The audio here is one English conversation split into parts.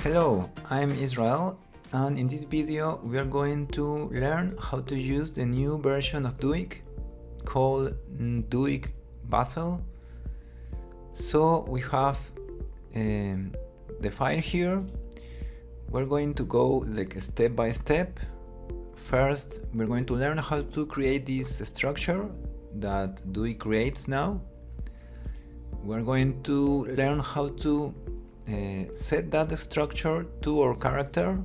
Hello, I'm Israel, and in this video we are going to learn how to use the new version of Duik called Duik Bassel. So we have the file here. We're going to go like step by step. First, we're going to learn how to create this structure that Duik creates now. We're going to learn how to set that structure to our character,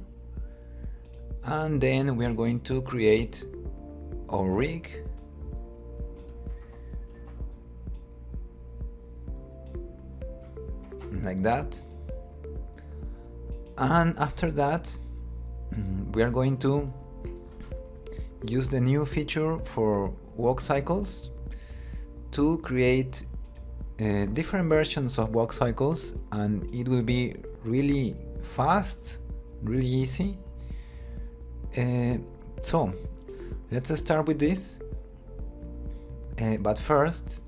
and then we are going to create our rig. Like that. And after that, we are going to use the new feature for walk cycles to create different versions of walk cycles, and it will be really fast, really easy. So let's start with this. But first,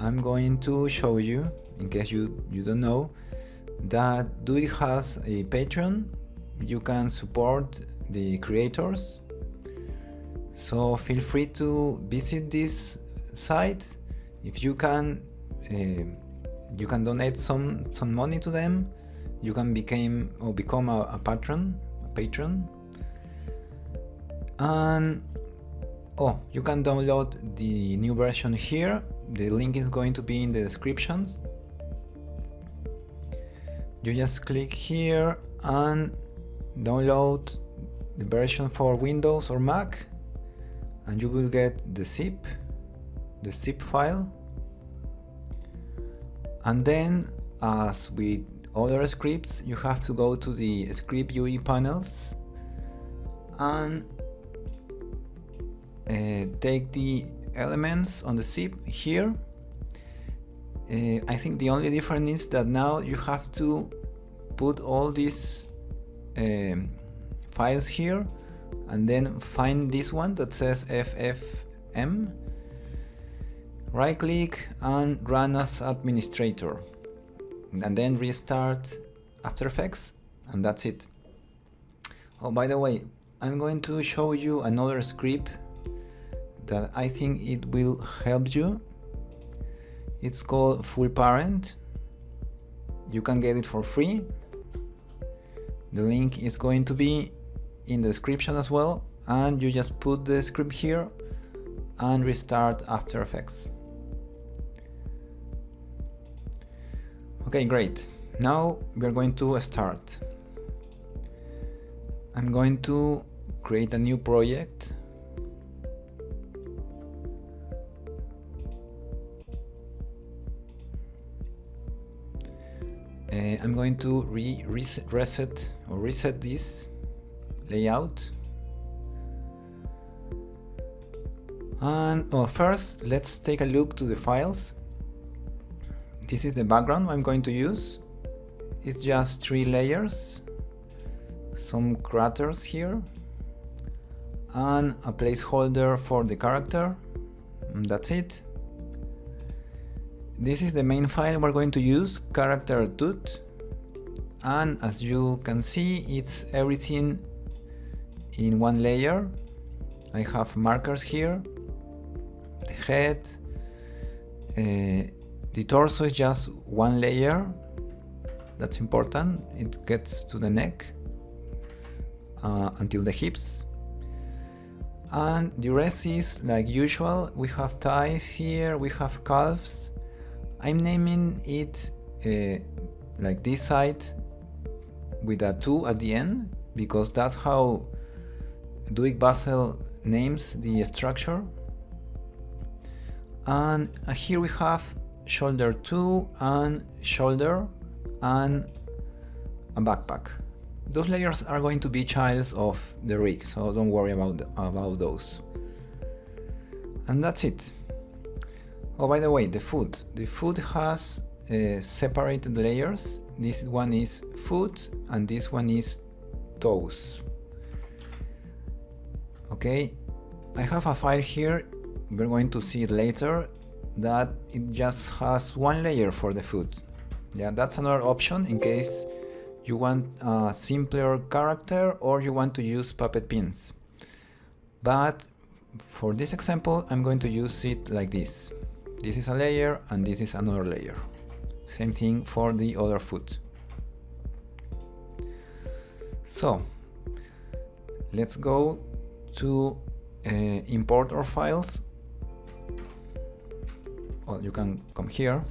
I'm going to show you, in case you don't know, that Duik has a Patreon. You can support the creators, so feel free to visit this site. If you can donate some money to them. You can become a patron, and you can download the new version here. The link is going to be in the descriptions. You just click here and download the version for Windows or Mac, and you will get the zip file. And then, as with other scripts, you have to go to the script UI panels and take the elements on the zip here. I think the only difference is that now you have to put all these files here and then find this one that says FFM. Right click and run as administrator, and then restart After Effects, and that's it. Oh, by the way, I'm going to show you another script that I think it will help you. It's called Full Parent. You can get it for free. The link is going to be in the description as well, and you just put the script here and restart After Effects. Okay, great. Now we're going to start. I'm going to create a new project. I'm going to reset this layout. And first, let's take a look to the files. This is the background I'm going to use. It's just 3 layers, some craters here, and a placeholder for the character. And that's it. This is the main file we're going to use, character tut, and as you can see, it's everything in one layer. I have markers here, the head, the torso is just one layer. That's important. It gets to the neck until the hips, and the rest is like usual. We have thighs here, we have calves. I'm naming it like this side with a 2 at the end, because that's how Duik Bassel names the structure. And here we have shoulder 2 and shoulder and a backpack. Those layers are going to be childs of the rig, so don't worry about those. And that's it. Oh, by the way, the foot has separated layers. This one is foot and this one is toes. Okay, I have a file here, we're going to see it later, that it just has one layer for the foot. Yeah, that's another option in case you want a simpler character or you want to use puppet pins. But for this example, I'm going to use it like this. This is a layer and this is another layer. Same thing for the other foot. So let's go to import our files. Well, you can come here,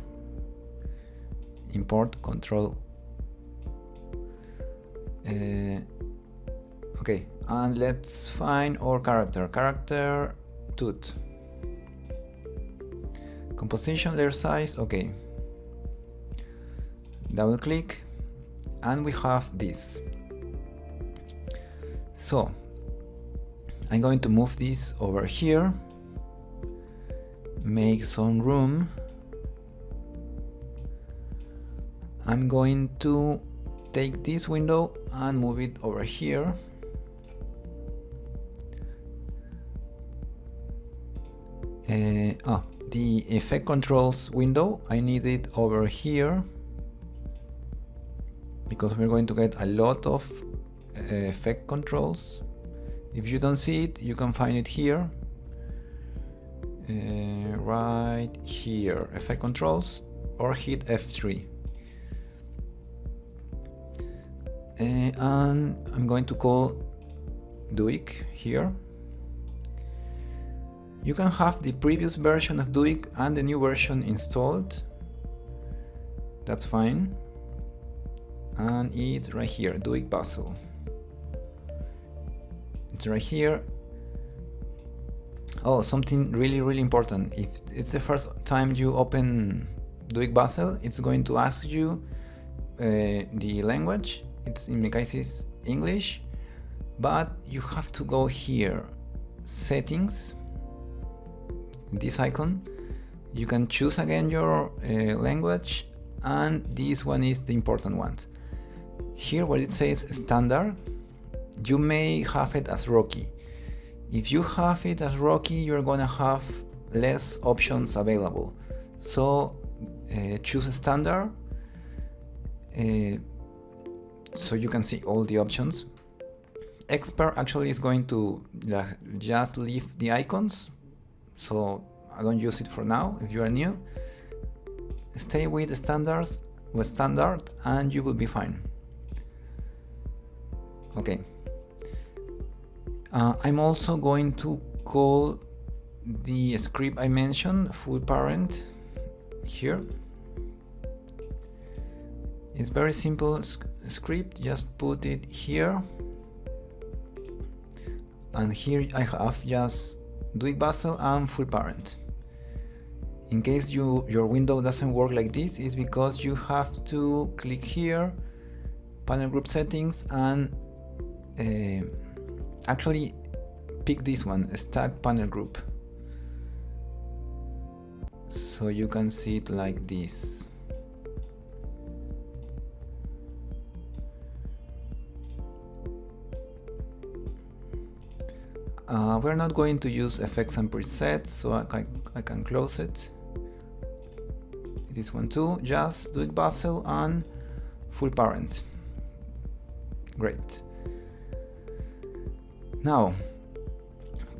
import, control. Okay, and let's find our character tooth. Composition, layer size, okay. Double click, and we have this. So I'm going to move this over here, make some room. I'm going to take this window and move it over here. The effect controls window, I need it over here because we're going to get a lot of effect controls. If you don't see it, you can find it here, right here, effect controls, or hit F3. And I'm going to call Duik here. You can have the previous version of Duik and the new version installed. That's fine. And it's right here, Duik Bassel. It's right here. Oh, something really important. If it's the first time you open Duik Bassel, it's going to ask you the language. It's in my case is English, but you have to go here, settings, this icon. You can choose again your language, and this one is the important one. Here where it says standard, you may have it as Rocky. If you have it as Rocky, you're gonna have less options available. So choose standard, so you can see all the options. Expert actually is going to just leave the icons, so I don't use it for now. If you are new, stay with standards, with standard, and you will be fine. Okay. I'm also going to call the script I mentioned, full parent, here. It's very simple script, just put it here. And here I have just Duik Bassel and full parent. In case your window doesn't work like this, it's because you have to click here, panel group settings, and actually pick this one, stack panel group. So you can see it like this. We're not going to use effects and presets, so I can close it. This one too, just Duik Bassel and full parent. Great. Now,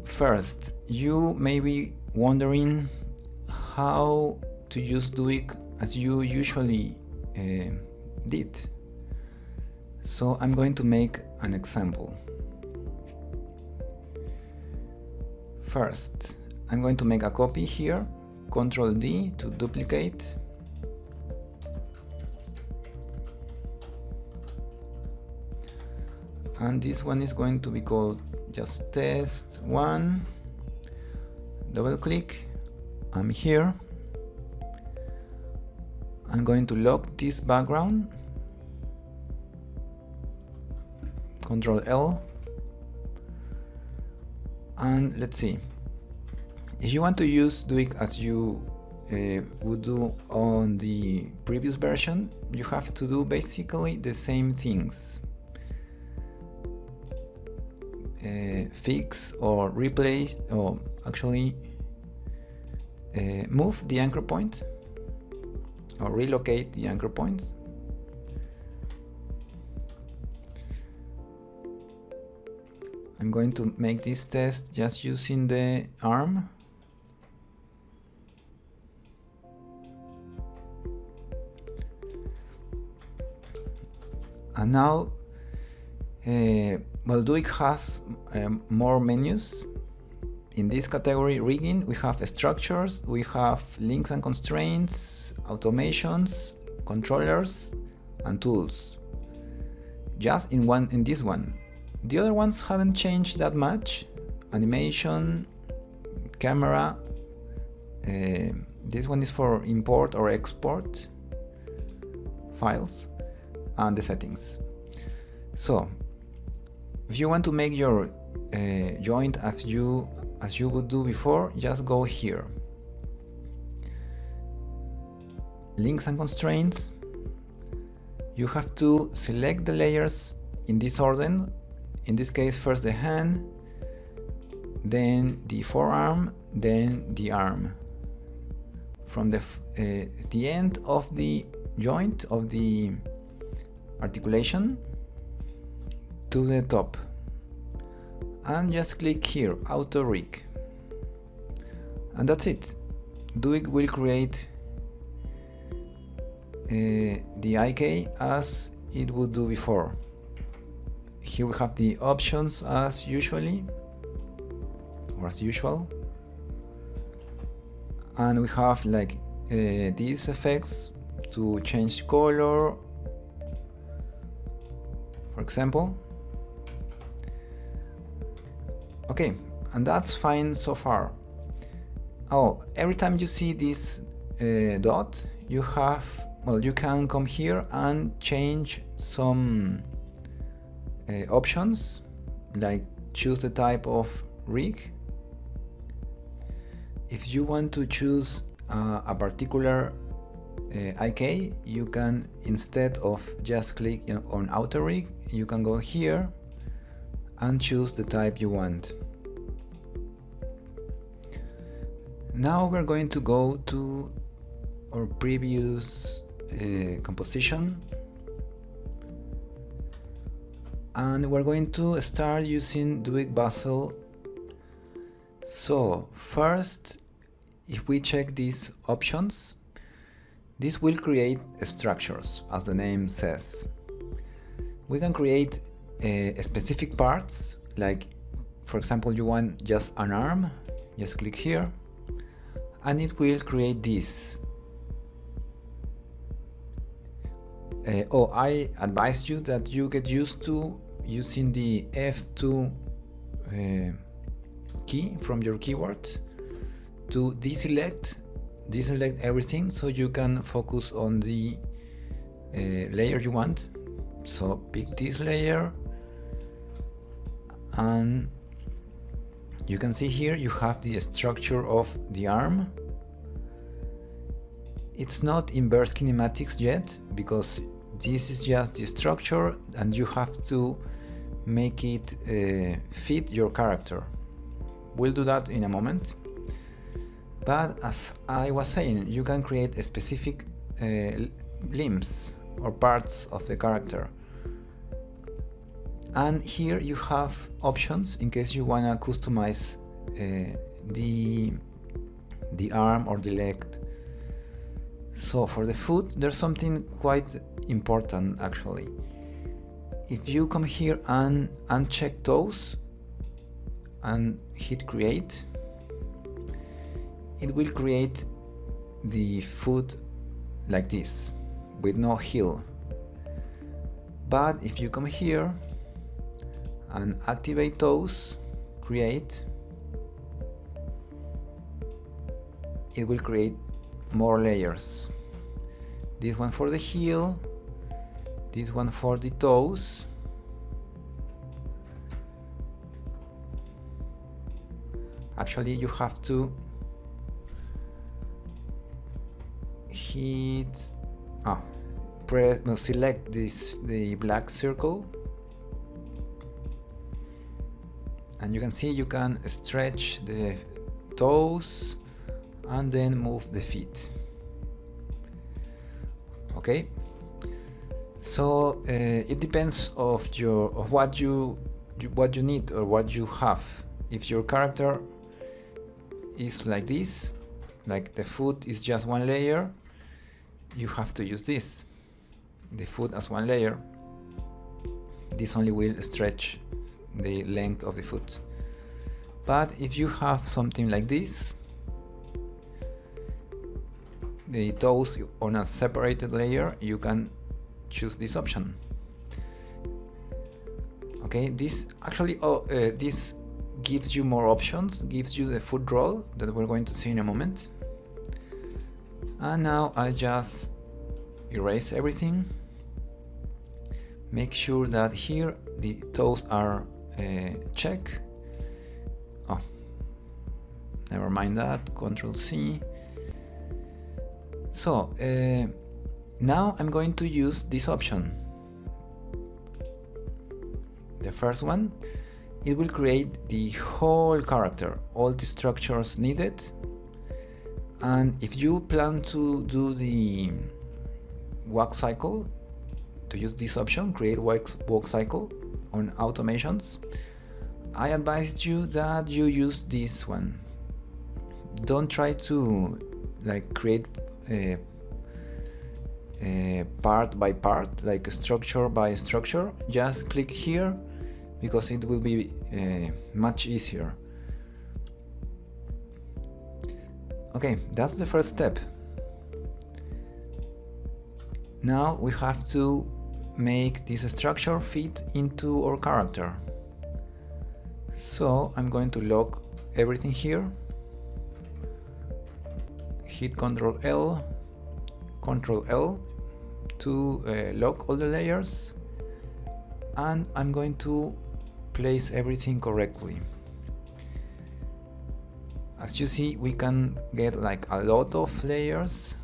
first, you may be wondering how to use Duik as you usually did. So I'm going to make an example. First, I'm going to make a copy here, Ctrl D to duplicate. And this one is going to be called just test1. Double click. I'm here. I'm going to lock this background. Ctrl L. And let's see. If you want to use Duik as you would do on the previous version, you have to do basically the same things. Fix or replace, or actually move the anchor point or relocate the anchor points. I'm going to make this test just using the arm. And now, well, Duik has more menus. In this category, rigging, we have structures, we have links and constraints, automations, controllers, and tools. Just in this one. The other ones haven't changed that much. Animation, camera. This one is for import or export files, and the settings. So, if you want to make your joint as you would do before, just go here. Links and constraints. You have to select the layers in this order. In this case, first the hand, then the forearm, then the arm. From the end of the joint of the articulation to the top, and just click here, auto rig, and that's it. Duik will create the IK as it would do before. Here we have the options as usual, and we have like these effects to change color, for example. Okay, and that's fine so far. Oh, every time you see this dot, you can come here and change some options, like choose the type of rig. If you want to choose a particular IK, you can, instead of just click on auto rig, you can go here and choose the type you want. Now we're going to go to our previous composition, and we're going to start using Duik Bassel. So first, if we check these options, this will create structures, as the name says. We can create specific parts, like for example you want just an arm, just click here and it will create this. I advise you that you get used to using the F2 key from your keyboard to deselect everything, so you can focus on the layer you want. So pick this layer, and you can see here you have the structure of the arm. It's not inverse kinematics yet, because this is just the structure and you have to make it fit your character. We'll do that in a moment. But as I was saying, you can create a specific limbs or parts of the character. And here you have options in case you want to customize the arm or the leg. So for the foot, there's something quite important actually. If you come here and uncheck those and hit create, it will create the foot like this, with no heel. But if you come here and activate those, create, it will create more layers. This one for the heel, this one for the toes, actually you have to select the black circle, and you can see you can stretch the toes and then move the feet. Okay, so it depends of what you what you need or what you have. If your character is like this, like the food is just one layer, you have to use this, the food as one layer. This only will stretch the length of the food. But if you have something like this, the toes on a separated layer, you can choose this option. Okay, this actually this gives you more options, gives you the food roll that we're going to see in a moment. And now I just erase everything. Make sure that here the toes are checked. Oh, never mind that. Control C. So now I'm going to use this option. The first one, it will create the whole character, all the structures needed. And if you plan to do the walk cycle, to use this option, create walk cycle on automations, I advise you that you use this one. Don't try to like create part by part, like structure by structure. Just click here because it will be much easier. Okay, that's the first step. Now we have to make this structure fit into our character. So I'm going to lock everything here. Hit Ctrl L to lock all the layers, and I'm going to place everything correctly. As you see, we can get like a lot of layers,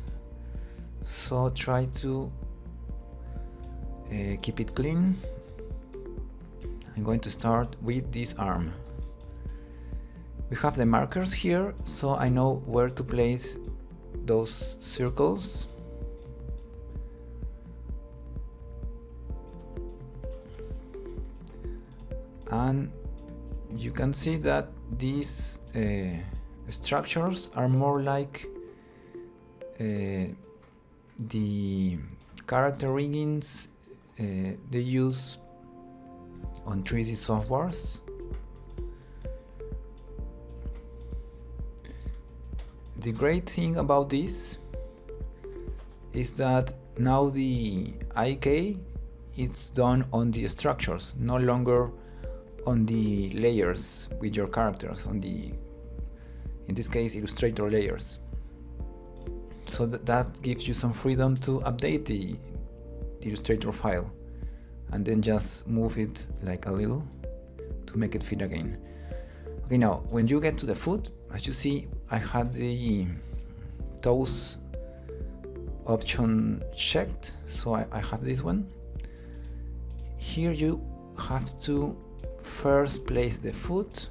so try to keep it clean. I'm going to start with this arm. We have the markers here, so I know where to place those circles. And you can see that these structures are more like the character riggings they use on 3D softwares. The great thing about this is that now the IK is done on the structures, no longer on the layers with your characters, on the, in this case, Illustrator layers. So that gives you some freedom to update the Illustrator file and then just move it like a little to make it fit again. Okay, now when you get to the foot, as you see, I had the toes option checked, so I have this one. Here you have to first place the foot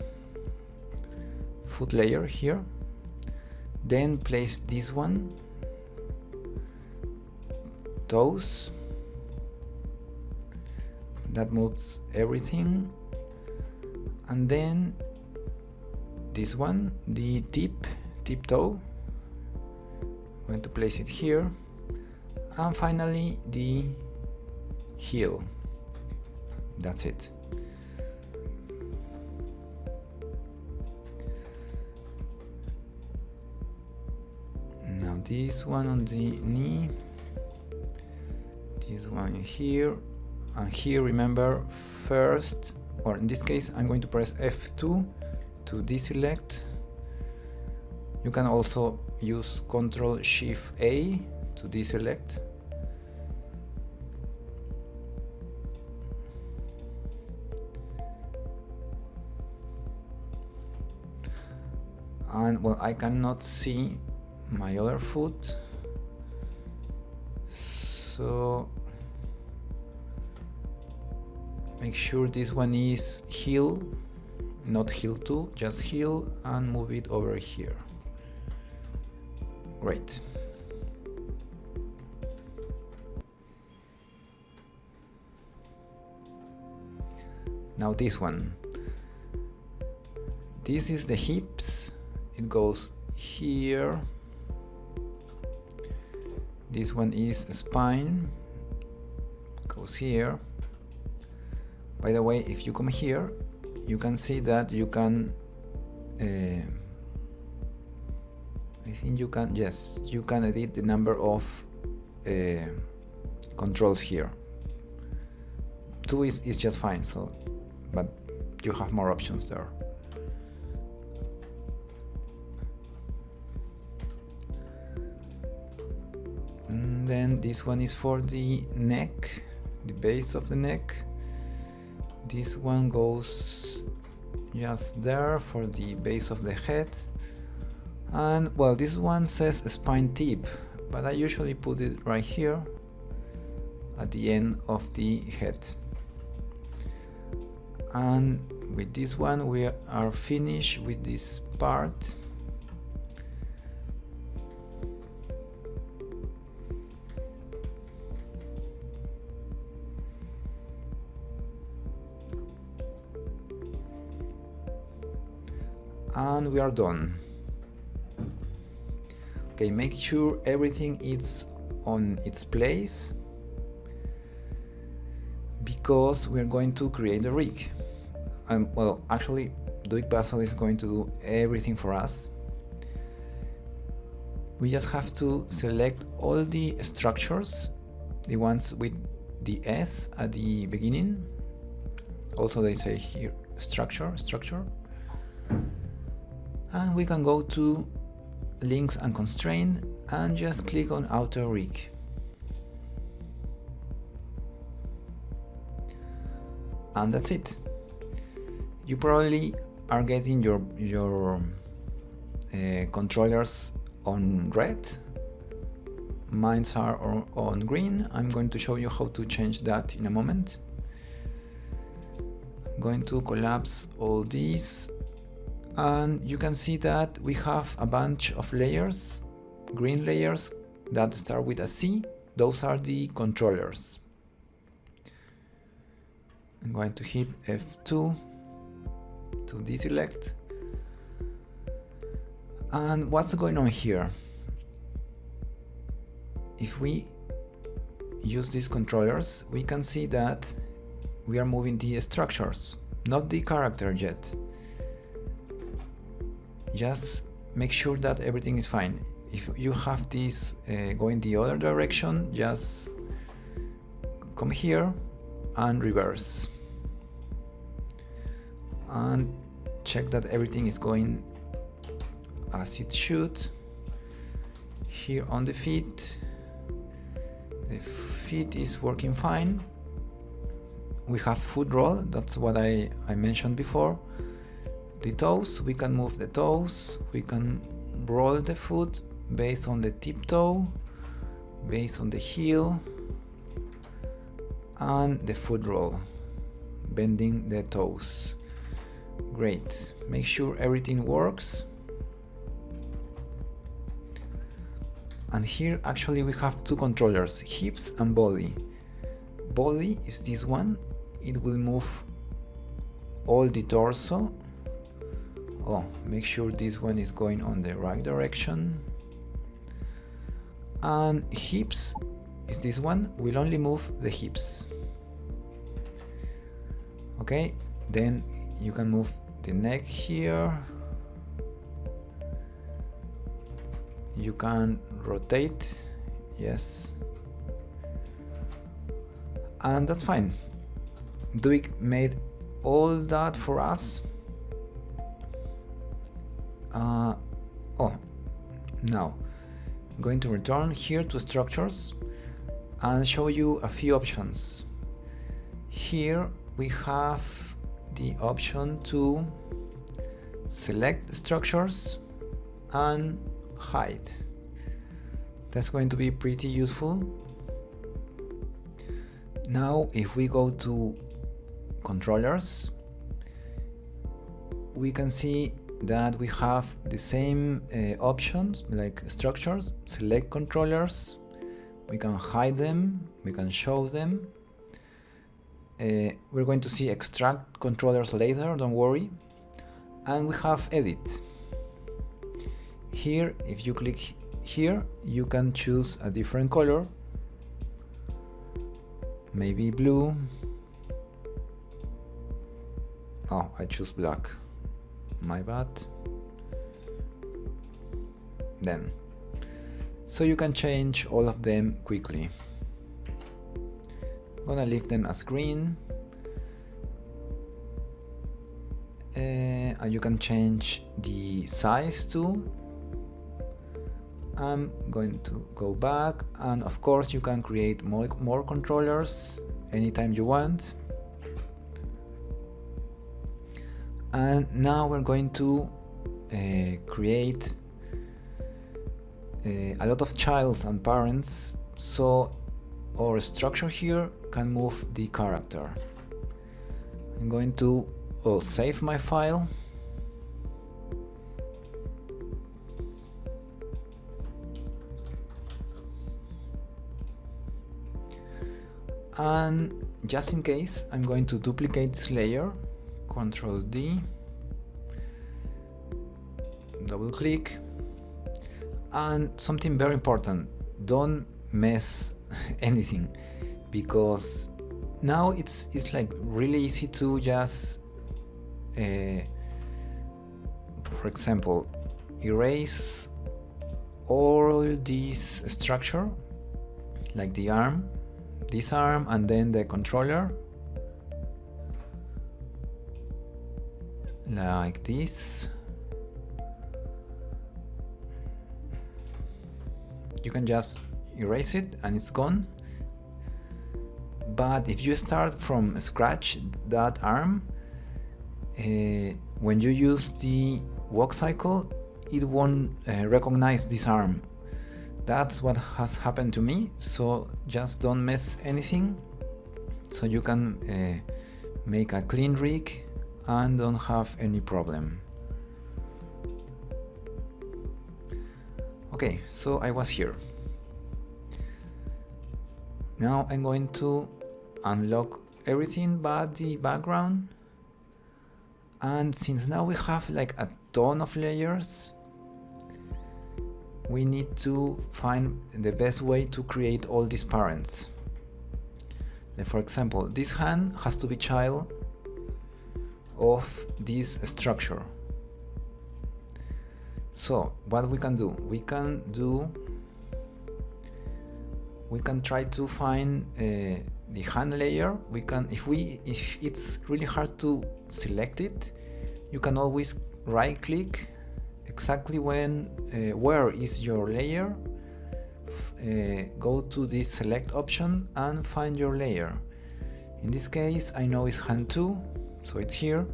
layer here, then place this one, toes, that moves everything, and then this one, the tip toe, I'm going to place it here, and finally the heel. That's it. Now this one on the knee, this one here, and here remember first, or in this case I'm going to press F2 to deselect. You can also use Ctrl Shift A to deselect. And well, I cannot see my other foot, so make sure this one is heel, not heel 2, just heel, and move it over here. Great. Now this one. This is the hips. It goes here. This one is spine. Goes here. By the way, if you come here, you can see that you can I think you can, yes, you can edit the number of controls here. 2 is just fine, so, but you have more options there. And then this one is for the neck, the base of the neck. This one goes just there for the base of the head. And well, this one says spine tip, but I usually put it right here at the end of the head. And with this one we are finished with this part. And we are done. Okay, make sure everything is on its place, because we're going to create a rig. Well, actually, Duik Bassel is going to do everything for us. We just have to select all the structures, the ones with the S at the beginning. Also, they say here structure. And we can go to links and constraint and just click on auto rig. And that's it. You probably are getting your controllers on red. Mine are on green. I'm going to show you how to change that in a moment. I'm going to collapse all these. And you can see that we have a bunch of layers, green layers that start with a C. Those are the controllers. I'm going to hit F2 to deselect. And what's going on here? If we use these controllers, we can see that we are moving the structures, not the character yet. Just make sure that everything is fine. If you have this going the other direction, just come here and reverse. And check that everything is going as it should. Here on the feet is working fine. We have foot roll, that's what I mentioned before. The toes, we can move the toes, we can roll the foot based on the tiptoe, based on the heel, and the foot roll, bending the toes. Great, make sure everything works. And here actually we have two controllers, hips and body. Body is this one, it will move all the torso. Oh, make sure this one is going on the right direction. And hips is this one, will only move the hips. Okay, then you can move the neck here. You can rotate, yes. And that's fine. Duik made all that for us. Now I'm going to return here to structures and show you a few options. Here we have the option to select structures and hide. That's going to be pretty useful. Now if we go to controllers, we can see that we have the same options like structures, select controllers, we can hide them, we can show them. we're going to see extract controllers later, don't worry. And we have edit. Here, if you click here, you can choose a different color, maybe blue. Oh, I choose black, my bad. Then, so you can change all of them quickly. I'm gonna leave them as green. And you can change the size too. I'm going to go back, and of course you can create more controllers anytime you want. And now we're going to create a lot of childs and parents, so our structure here can move the character. I'm going to save my file. And just in case, I'm going to duplicate this layer, Control D, double click, and something very important, don't mess anything, because now it's like really easy to just for example, erase all this structure, like the arm, this arm, and then the controller, like this. You can just erase it and it's gone. But if you start from scratch that arm, when you use the walk cycle, it won't recognize this arm. That's what has happened to me, so just don't mess anything, so you can make a clean rig and don't have any problem. Okay, so I was here. Now I'm going to unlock everything but the background. And since now we have like a ton of layers, we need to find the best way to create all these parents. Like for example, this hand has to be child of this structure. So what we can do? We can try to find the hand layer. We can, if it's really hard to select it, you can always right click exactly where is your layer, go to this select option and find your layer. In this case I know it's hand 2, so it's here.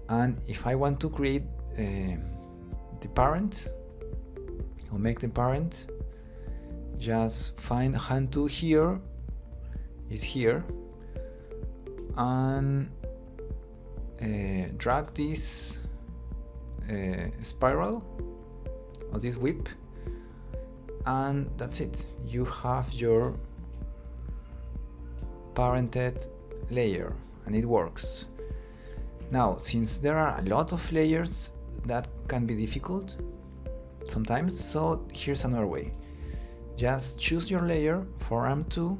And if I want to create the parent or make the parent, just find hand 2 here, is here, and drag this spiral or this whip, and that's it. You have your parented layer and it works. Now, since there are a lot of layers, that can be difficult sometimes, so here's another way. Just choose your layer for arm 2.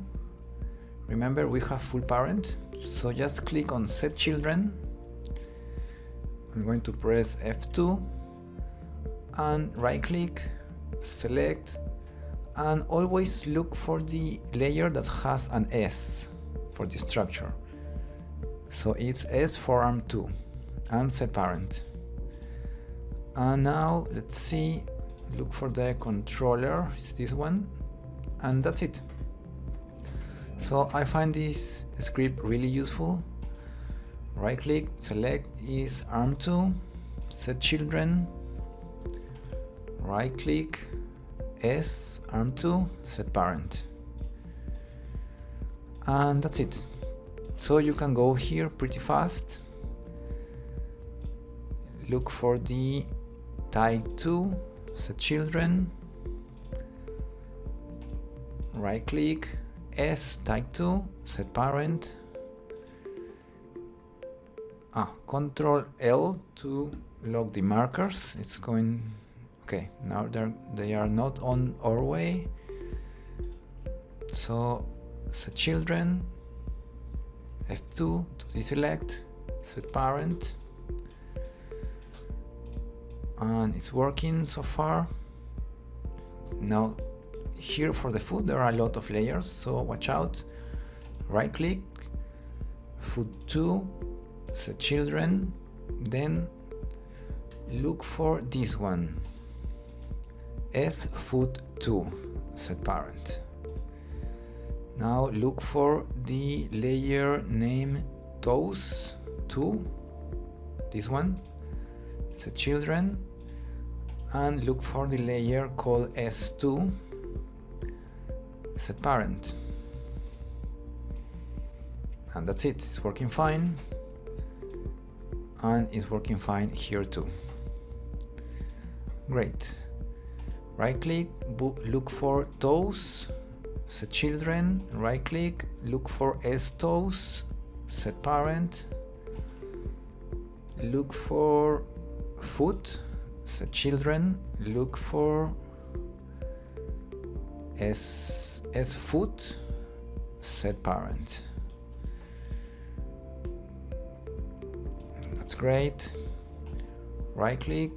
Remember, we have full parent, so just click on set children. I'm going to press F2 and right click, select, and always look for the layer that has an S for the structure. So it's S for arm 2 and set parent. And now let's see, look for the controller, it's this one, and that's it. So I find this script really useful. Right click, select is arm 2, set children, right click, S, arm 2, set parent. And that's it. So you can go here pretty fast, look for the type 2, set children, right click, S type 2, set parent. Control L to lock the markers. It's going, okay, now they are not on our way. So set children, F2 to deselect, set parent, and it's working so far. Now here for the food there are a lot of layers, so watch out. Right click, food 2, set children, then look for this one, S food 2, set parent. Now look for the layer name toes 2, this one, set children, and look for the layer called S2, set parent. And that's it, it's working fine. And it's working fine here too. Great. Right click, look for toes, set children, right click, look for S toes, set parent, look for foot, set children, look for S foot, set parent. That's great. Right click,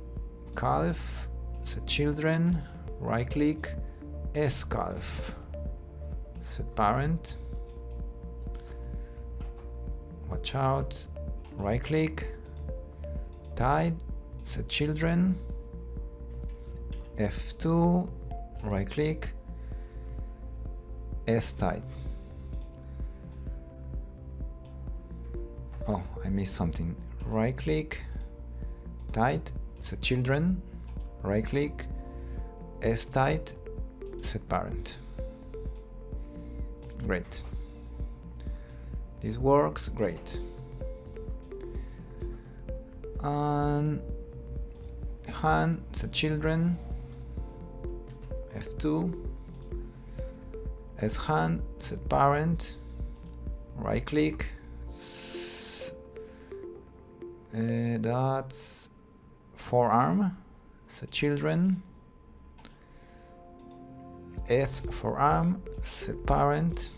calf, set children, right click, S calf, set parent. Watch out, right click, tide, set children, F2, right click, S tide. Oh, I missed something. Right click, tide, set children, right click, S tide, set parent. Great. This works great. And hand, set children, F2, S hand, set parent, right click, that's forearm, set children, S forearm, set parent,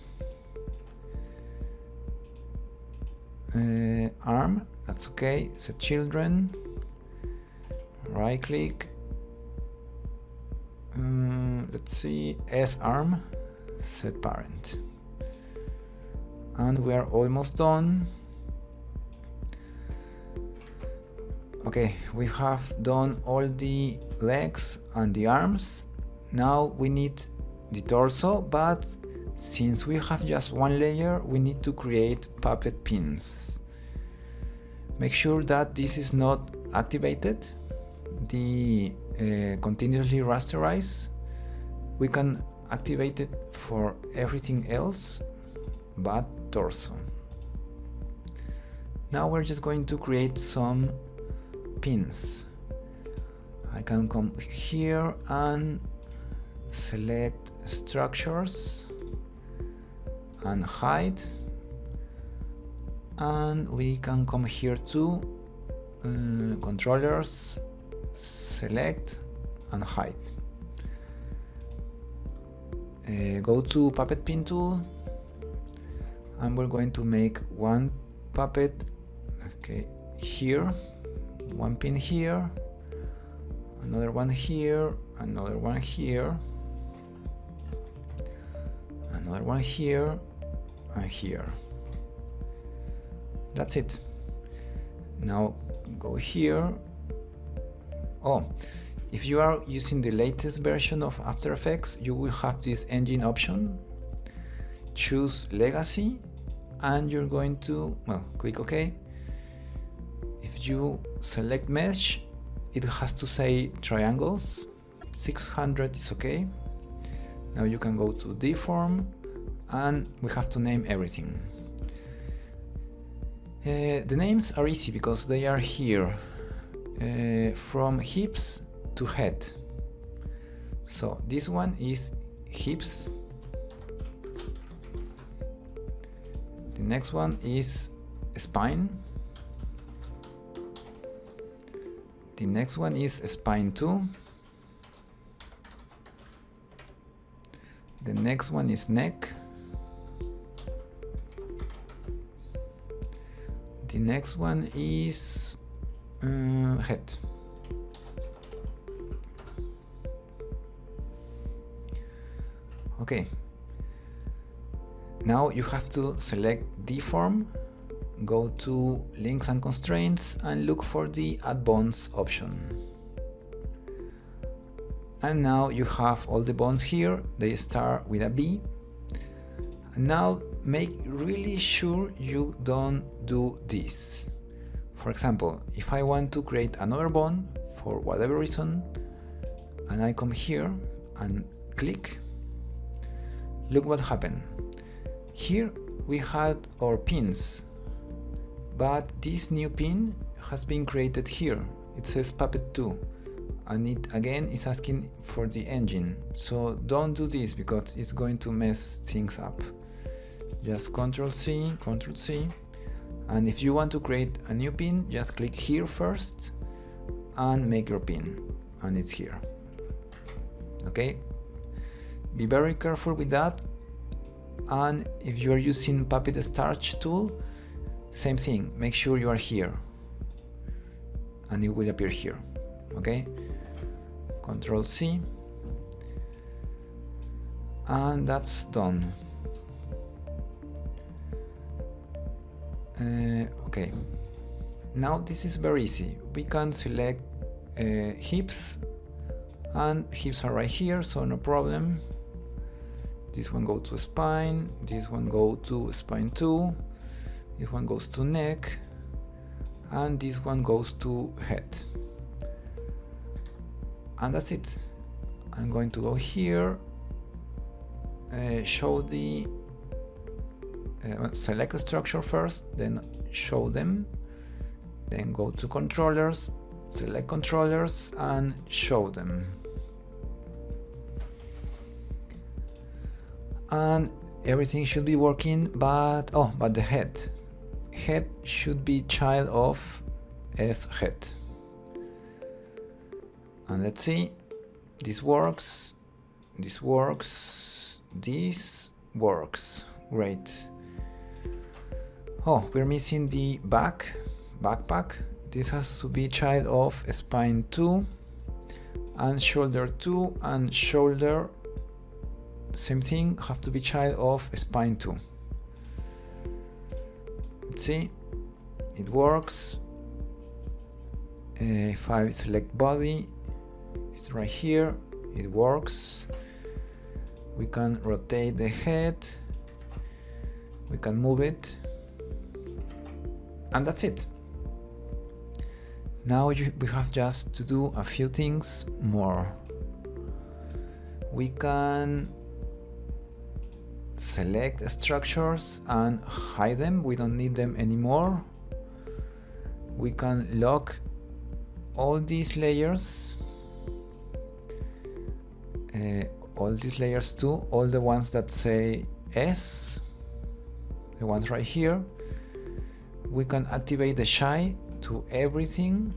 arm, that's okay, set children, right click, let's see, S arm, set parent. And we are almost done. Okay, we have done all the legs and the arms. Now we need the torso, but since we have just one layer, we need to create puppet pins. Make sure that this is not activated, the continuously rasterize. We can activate it for everything else but torso. Now we're just going to create some pins. I can come here and select structures and hide, and we can come here to controllers, select and hide. Go to puppet pin tool, and we're going to make one puppet, okay, here, one pin here, another one here, another one here, another one here, and here. That's it. Now go here. Oh, if you are using the latest version of After Effects, you will have this engine option. Choose Legacy, and you're going to, well, click OK. If you select Mesh, it has to say triangles. 600 is okay. Now you can go to Deform, and we have to name everything. The names are easy because they are here, from hips to head. So this one is hips, The next one is spine. The next one is spine 2. The next one is neck. The next one is head. Okay. Now you have to select deform, go to links and constraints and look for the add bonds option. And now you have all the bonds here, they start with a B. And now make really sure you don't do this. For example, if I want to create another bond for whatever reason, and I come here and click, look what happened. Here we had our pins, but this new pin has been created here. It says Puppet 2, and it again is asking for the engine. So don't do this because it's going to mess things up. Just Ctrl C, and if you want to create a new pin, just click here first and make your pin, and it's here. Okay, be very careful with that. And if you are using Puppet Starch tool, same thing, make sure you are here and it will appear here. Okay, Ctrl C, and that's done. Okay, now this is very easy. We can select hips, and hips are right here, so no problem. This one goes to spine, this one goes to spine 2, this one goes to neck, and this one goes to head. And that's it. I'm going to go here, show the select a structure first, then show them, then go to controllers, select controllers and show them. And everything should be working, but the head should be child of S head. And let's see, this works, this works, this works, great. Oh, we're missing the backpack. This has to be child of spine 2 and shoulder 2, and shoulder, same thing, have to be child of spine 2. Let's see, it works. If I select body, it's right here, it works. We can rotate the head, we can move it, and that's it. Now we have just to do a few things more. We can select structures and hide them, we don't need them anymore. We can lock all these layers, too, all the ones that say S, the ones right here. We can activate the shy to everything.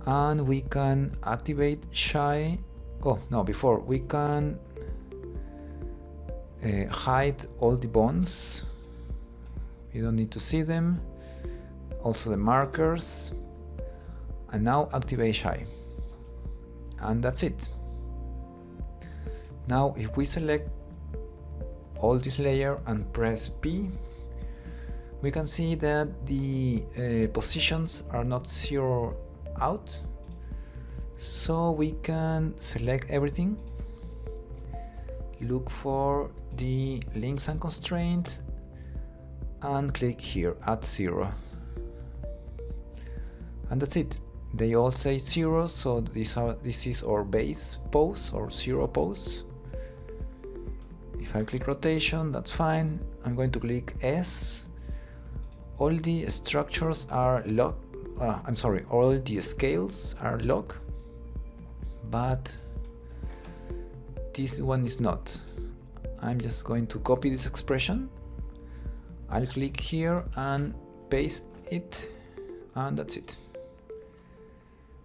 And we can activate shy. Oh no, before we can hide all the bonds. You don't need to see them. Also the markers. And now activate shy. And that's it. Now if we select all this layer and press P, we can see that the positions are not zeroed out. So we can select everything, look for the links and constraints, and click here, add 0. And that's it. They all say 0, so this is our base pose or 0 pose. If I click rotation, that's fine. I'm going to click S. All the structures are locked. All the scales are locked, but this one is not. I'm just going to copy this expression. I'll click here and paste it, and that's it.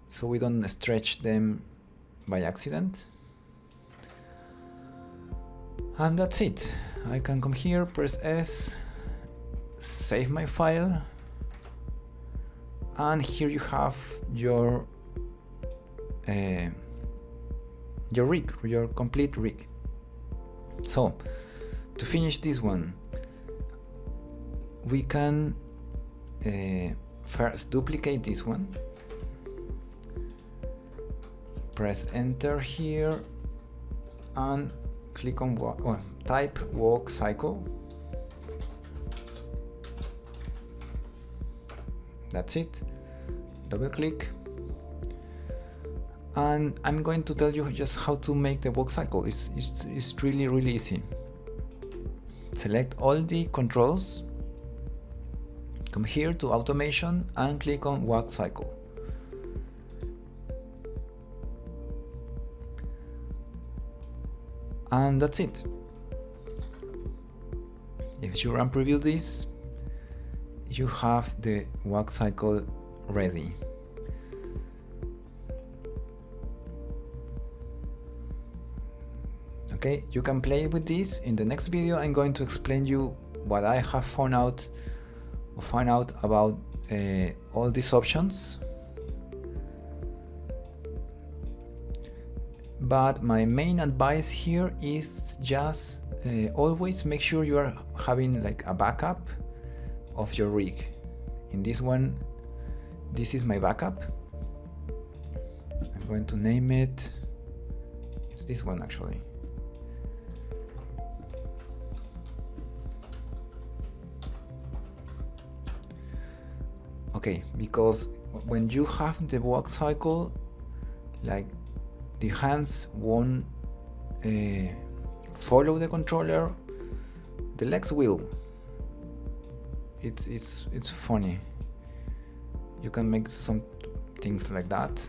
So we don't stretch them by accident. And that's it. I can come here, press S, save my file, and here you have your rig, your complete rig. So to finish this one, we can first duplicate this one, press enter here, and click on type walk cycle. That's it. Double click, and I'm going to tell you just how to make the walk cycle. It's really easy. Select all the controls, come here to automation and click on walk cycle. And that's it. If you run preview this, you have the walk cycle ready. Okay, you can play with this. In the next video, I'm going to explain you what I have found out about all these options. But my main advice here is just always make sure you are having like a backup of your rig. In this one, this is my backup. I'm going to name it, it's this one actually. Okay, because when you have the walk cycle, like the hands won't follow the controller, the legs will. It's funny. You can make some things like that.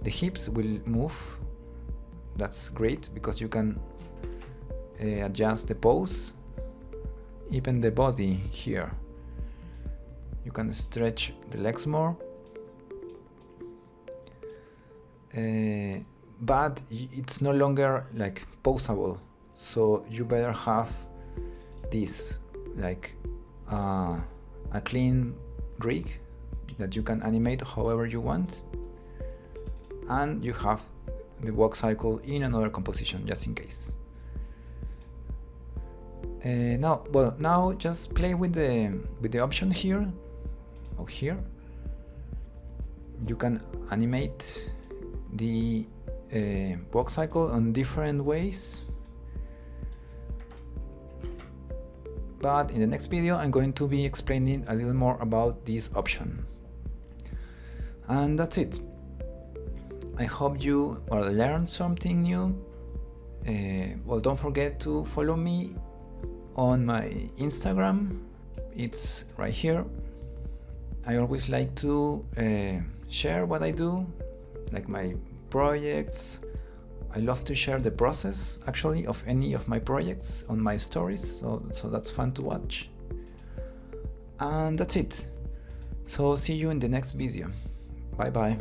The hips will move. That's great because you can adjust the pose. Even the body here. You can stretch the legs more. But it's no longer like poseable, so you better have this like a clean rig that you can animate however you want, and you have the walk cycle in another composition just in case. Now just play with the option here or here. You can animate the walk cycle on different ways, but in the next video I'm going to be explaining a little more about this option. And that's it. I hope you learned something new. Well, don't forget to follow me on my Instagram. It's right here. I always like to share what I do, like my projects. I love to share the process actually of any of my projects on my stories, so that's fun to watch. And that's it. So see you in the next video. Bye bye.